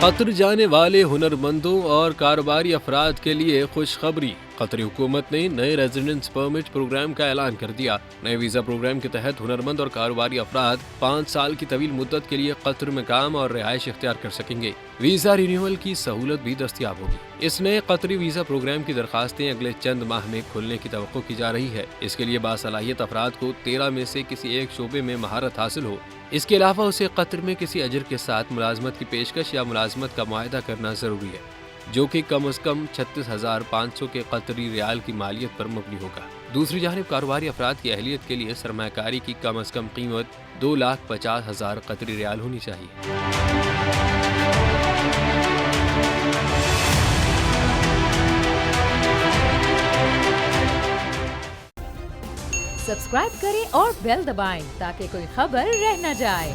قطر جانے والے ہنرمندوں اور کاروباری افراد کے لیے خوشخبری۔ قطری حکومت نے نئے ریزیڈنس پرمٹ پروگرام کا اعلان کر دیا۔ نئے ویزا پروگرام کے تحت ہنرمند اور کاروباری افراد 5 سال کی طویل مدت کے لیے قطر میں کام اور رہائش اختیار کر سکیں گے۔ ویزا رینیول کی سہولت بھی دستیاب ہوگی۔ اس نئے قطری ویزا پروگرام کی درخواستیں اگلے چند ماہ میں کھلنے کی توقع کی جا رہی ہے۔ اس کے لیے باصلاحیت افراد کو 13 میں سے کسی ایک شعبے میں مہارت حاصل ہو۔ اس کے علاوہ اسے قطر میں کسی اجر کے ساتھ ملازمت کی پیشکش یا ملازمت کا معاہدہ کرنا ضروری ہے، جو کہ کم از کم 36,500 کے قطری ریال کی مالیت پر مبنی ہوگا۔ دوسری جانب کاروباری افراد کی اہلیت کے لیے سرمایہ کاری کی کم از کم قیمت 2,50,000 قطری ریال ہونی چاہیے۔ سبسکرائب کریں اور بیل دبائیں تاکہ کوئی خبر رہ نہ جائے۔